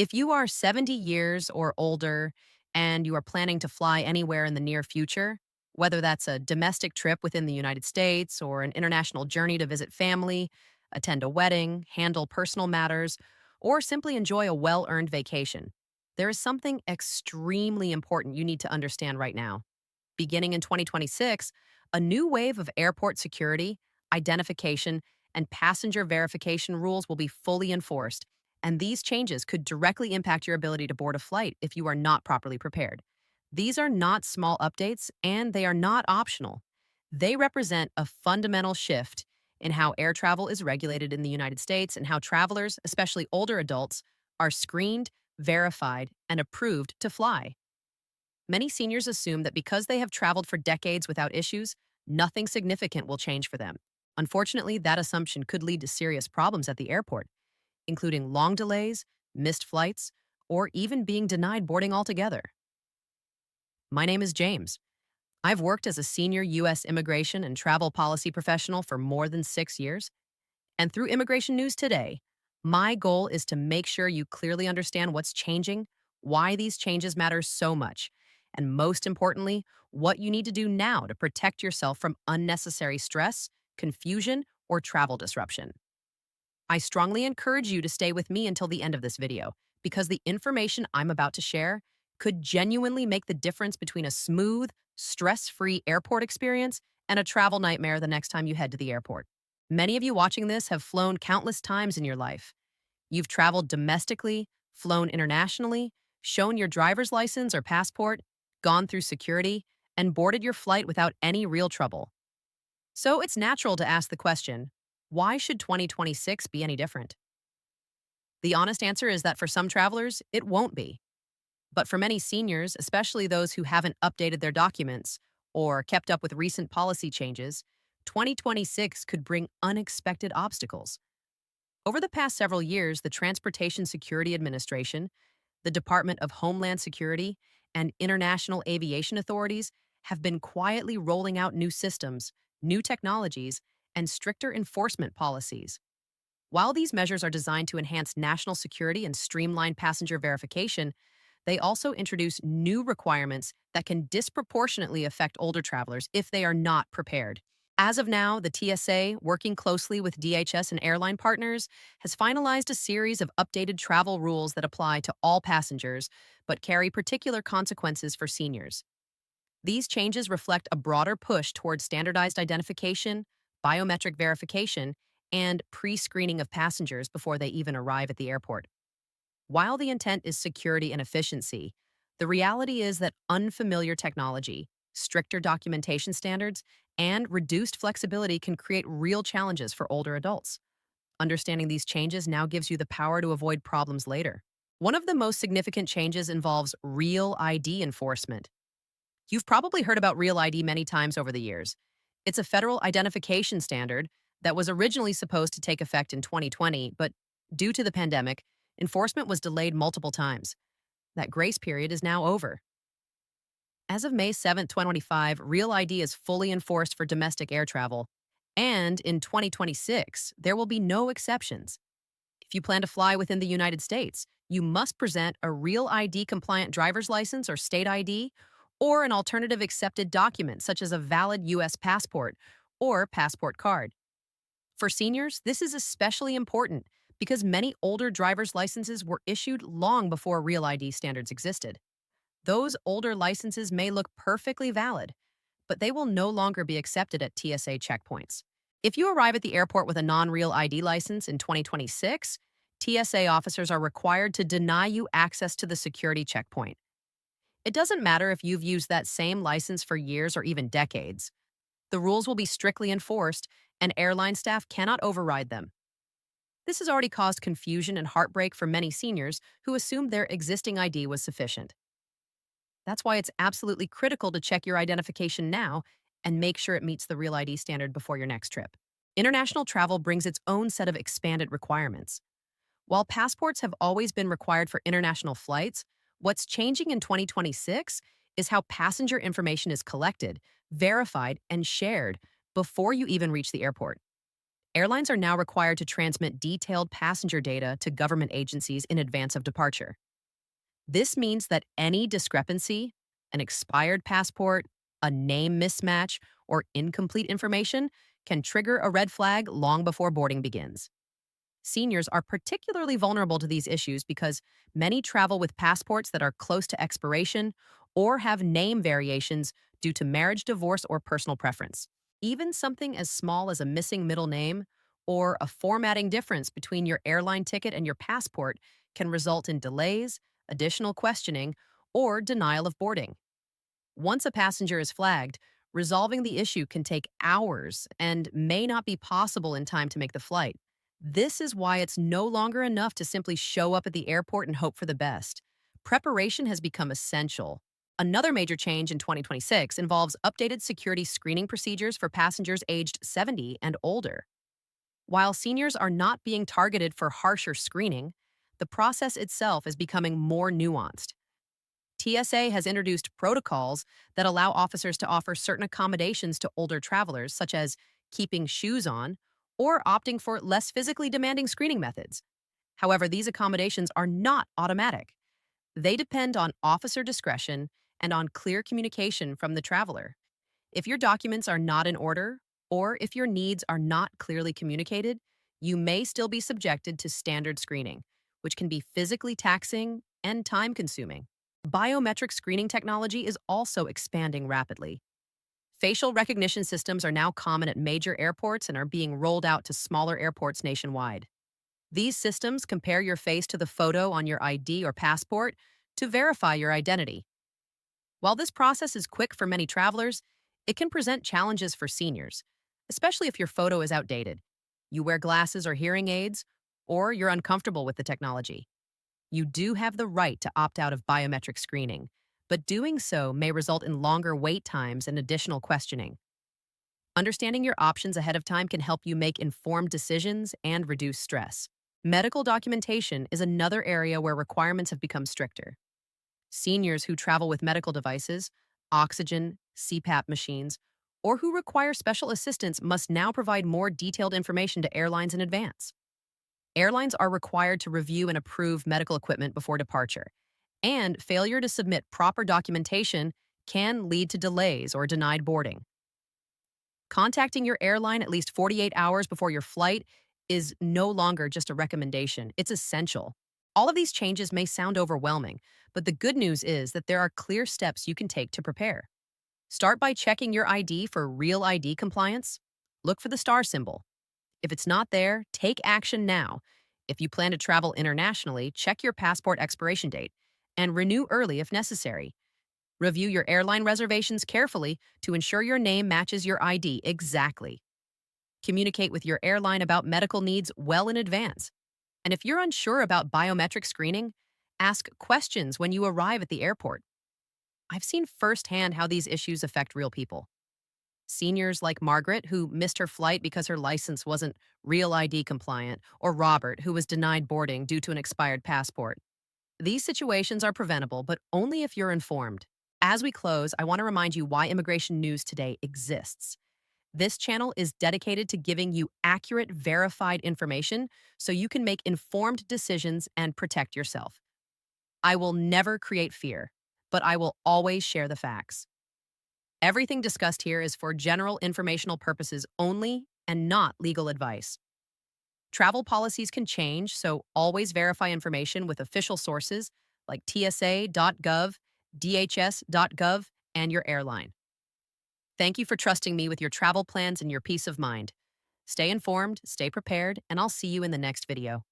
If you are 70 years or older and you are planning to fly anywhere in the near future, whether that's a domestic trip within the United States or an international journey to visit family, attend a wedding, handle personal matters, or simply enjoy a well earned vacation, there is something extremely important you need to understand right now. Beginning in 2026, a new wave of airport security, identification, and passenger verification rules will be fully enforced, and these changes could directly impact your ability to board a flight if you are not properly prepared. These are not small updates, and they are not optional. They represent a fundamental shift in how air travel is regulated in the United States and how travelers, especially older adults, are screened, verified, and approved to fly. Many seniors assume that because they have traveled for decades without issues, nothing significant will change for them. Unfortunately, that assumption could lead to serious problems at the airport, including long delays, missed flights, or even being denied boarding altogether. My name is James. I've worked as a senior U.S. immigration and travel policy professional for more than 6 years, and through Immigration News Today, my goal is to make sure you clearly understand what's changing, why these changes matter so much, and most importantly, what you need to do now to protect yourself from unnecessary stress, confusion, or travel disruption. I strongly encourage you to stay with me until the end of this video because the information I'm about to share could genuinely make the difference between a smooth, stress-free airport experience and a travel nightmare the next time you head to the airport. Many of you watching this have flown countless times in your life. You've traveled domestically, flown internationally, shown your driver's license or passport, gone through security, and boarded your flight without any real trouble. So it's natural to ask the question, why should 2026 be any different? The honest answer is that for some travelers, it won't be. But for many seniors, especially those who haven't updated their documents or kept up with recent policy changes, 2026 could bring unexpected obstacles. Over the past several years, the Transportation Security Administration, the Department of Homeland Security, and international aviation authorities have been quietly rolling out new systems, new technologies, and stricter enforcement policies. While these measures are designed to enhance national security and streamline passenger verification, they also introduce new requirements that can disproportionately affect older travelers if they are not prepared. As of now, the TSA, working closely with DHS and airline partners, has finalized a series of updated travel rules that apply to all passengers but carry particular consequences for seniors. These changes reflect a broader push towards standardized identification, biometric verification, and pre-screening of passengers before they even arrive at the airport. While the intent is security and efficiency, the reality is that unfamiliar technology, stricter documentation standards, and reduced flexibility can create real challenges for older adults. Understanding these changes now gives you the power to avoid problems later. One of the most significant changes involves Real ID enforcement. You've probably heard about Real ID many times over the years. It's a federal identification standard that was originally supposed to take effect in 2020, but due to the pandemic, enforcement was delayed multiple times. That grace period is now over. As of May 7, 2025, Real ID is fully enforced for domestic air travel, and in 2026, there will be no exceptions. If you plan to fly within the United States, you must present a Real ID compliant driver's license or state ID, or an alternative accepted document such as a valid U.S. passport or passport card. For seniors, this is especially important because many older driver's licenses were issued long before Real ID standards existed. Those older licenses may look perfectly valid, but they will no longer be accepted at TSA checkpoints. If you arrive at the airport with a non-Real ID license in 2026, TSA officers are required to deny you access to the security checkpoint. It doesn't matter if you've used that same license for years or even decades. The rules will be strictly enforced, and airline staff cannot override them. This has already caused confusion and heartbreak for many seniors who assumed their existing ID was sufficient. That's why it's absolutely critical to check your identification now and make sure it meets the Real ID standard before your next trip. International travel brings its own set of expanded requirements. While passports have always been required for international flights, what's changing in 2026 is how passenger information is collected, verified, and shared before you even reach the airport. Airlines are now required to transmit detailed passenger data to government agencies in advance of departure. This means that any discrepancy, an expired passport, a name mismatch, or incomplete information can trigger a red flag long before boarding begins. Seniors are particularly vulnerable to these issues because many travel with passports that are close to expiration or have name variations due to marriage, divorce, or personal preference. Even something as small as a missing middle name or a formatting difference between your airline ticket and your passport can result in delays, additional questioning, or denial of boarding. Once a passenger is flagged, resolving the issue can take hours and may not be possible in time to make the flight. This is why it's no longer enough to simply show up at the airport and hope for the best. Preparation has become essential. Another major change in 2026 involves updated security screening procedures for passengers aged 70 and older. While seniors are not being targeted for harsher screening, the process itself is becoming more nuanced. TSA has introduced protocols that allow officers to offer certain accommodations to older travelers, such as keeping shoes on or opting for less physically demanding screening methods. However, these accommodations are not automatic. They depend on officer discretion and on clear communication from the traveler. If your documents are not in order, or if your needs are not clearly communicated, you may still be subjected to standard screening, which can be physically taxing and time consuming. Biometric screening technology is also expanding rapidly. Facial recognition systems are now common at major airports and are being rolled out to smaller airports nationwide. These systems compare your face to the photo on your ID or passport to verify your identity. While this process is quick for many travelers, it can present challenges for seniors, especially if your photo is outdated, you wear glasses or hearing aids, or you're uncomfortable with the technology. You do have the right to opt out of biometric screening, but doing so may result in longer wait times and additional questioning. Understanding your options ahead of time can help you make informed decisions and reduce stress. Medical documentation is another area where requirements have become stricter. Seniors who travel with medical devices, oxygen, CPAP machines, or who require special assistance must now provide more detailed information to airlines in advance. Airlines are required to review and approve medical equipment before departure, and failure to submit proper documentation can lead to delays or denied boarding. Contacting your airline at least 48 hours before your flight is no longer just a recommendation, it's essential. All of these changes may sound overwhelming, but the good news is that there are clear steps you can take to prepare. Start by checking your ID for real ID compliance. Look for the star symbol. If it's not there, take action now. If you plan to travel internationally, check your passport expiration date and renew early if necessary. Review your airline reservations carefully to ensure your name matches your ID exactly. Communicate with your airline about medical needs well in advance. And if you're unsure about biometric screening, ask questions when you arrive at the airport. I've seen firsthand how these issues affect real people. Seniors like Margaret, who missed her flight because her license wasn't Real ID compliant, or Robert, who was denied boarding due to an expired passport. These situations are preventable, but only if you're informed. As we close, I want to remind you why Immigration News Today exists. This channel is dedicated to giving you accurate, verified information so you can make informed decisions and protect yourself. I will never create fear, but I will always share the facts. Everything discussed here is for general informational purposes only and not legal advice. Travel policies can change, so always verify information with official sources like TSA.gov, DHS.gov, and your airline. Thank you for trusting me with your travel plans and your peace of mind. Stay informed, stay prepared, and I'll see you in the next video.